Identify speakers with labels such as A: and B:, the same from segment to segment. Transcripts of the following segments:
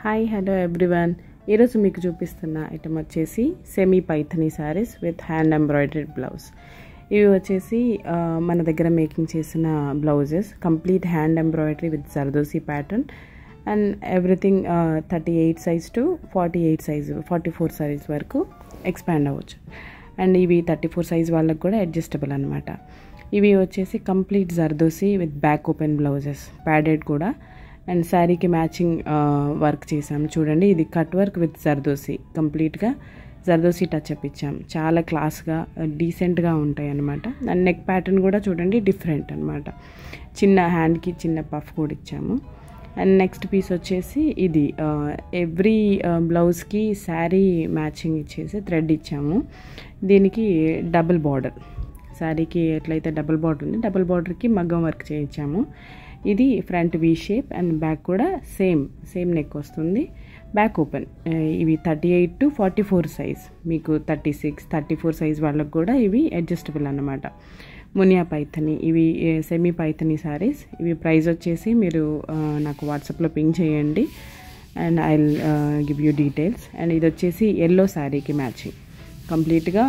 A: Hi hello everyone. ఈరోజు మీకు చూపిస్తున్న ఐటమ్ వచ్చేసి semi Paithani saris with hand embroidery blouse. ఇవి వచ్చేసి మన దగ్గర మేకింగ్ చేసిన blouses, complete hand embroidery with zardozi pattern and everything 38 size to 48 size 44 size వరకు ఎక్స్పాండ్ అవ్వచ్చు. అండ్ ఇవి 34 సైజ్ వాళ్ళకి కూడా అడ్జస్టబుల్ అనమాట. ఇవి వచ్చేసి complete zardozi with back open blouses, padded కూడా. అండ్ శారీకి మ్యాచింగ్ వర్క్ చేసాము. చూడండి, ఇది కట్ వర్క్ విత్ జర్దోసి, కంప్లీట్గా జర్దోసి టచ్ అప్ ఇచ్చాము. చాలా క్లాస్గా డీసెంట్గా ఉంటాయి అన్నమాట. అండ్ నెక్ ప్యాటర్న్ కూడా చూడండి డిఫరెంట్ అనమాట. చిన్న హ్యాండ్కి చిన్న పఫ్ కూడా ఇచ్చాము. అండ్ నెక్స్ట్ పీస్ వచ్చేసి ఇది ఎవ్రీ బ్లౌజ్కి శారీ మ్యాచింగ్ ఇచ్చేసి థ్రెడ్ ఇచ్చాము. దీనికి డబుల్ బార్డర్, శారీకి ఎట్లయితే డబుల్ బార్డర్ ఉంది, డబుల్ బార్డర్కి మగ్గం వర్క్ చేయించాము. ఇది front V shape and back కూడా సేమ్ నెక్ వస్తుంది, బ్యాక్ ఓపెన్. ఇవి 38 to 44 సైజ్, మీకు 36, 34 సైజ్ వాళ్ళకు కూడా ఇవి అడ్జస్టబుల్ అన్నమాట. మునియా పైథనీ, ఇవి సెమీ పైథనీ శారీస్. ఇవి ప్రైస్ వచ్చేసి మీరు నాకు వాట్సాప్లో పింక్ చేయండి and I will give you details. And ఇది వచ్చేసి ఎల్లో శారీకి మ్యాచింగ్, కంప్లీట్గా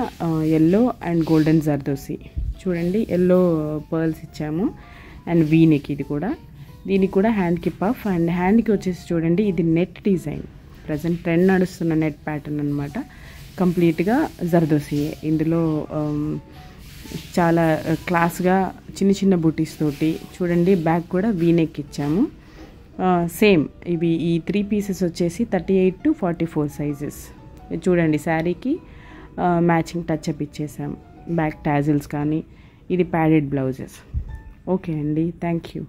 A: ఎల్లో అండ్ గోల్డెన్ జర్దోసి. చూడండి, ఎల్లో పర్ల్స్ ఇచ్చాము అండ్ వీ నెక్. ఇది కూడా, దీనికి కూడా హ్యాండ్కి పఫ్ అండ్ హ్యాండ్కి వచ్చేసి చూడండి, ఇది నెట్ డిజైన్, ప్రజెంట్ ట్రెండ్ నడుస్తున్న నెట్ ప్యాటర్న్ అనమాట. కంప్లీట్గా జర్దోసియే. ఇందులో చాలా క్లాస్గా చిన్న బూటీస్ తోటి చూడండి. బ్యాక్ కూడా వీ నెక్ ఇచ్చాము. సేమ్ ఇవి ఈ 3 పీసెస్ వచ్చేసి 38 to 44 సైజెస్. చూడండి, శారీకి మ్యాచింగ్ టచ్ అప్ ఇచ్చేసాము. బ్యాక్ టాజిల్స్ కానీ, ఇది ప్యాడెడ్ బ్లౌజెస్. ఓకే అండి, థ్యాంక్ యూ.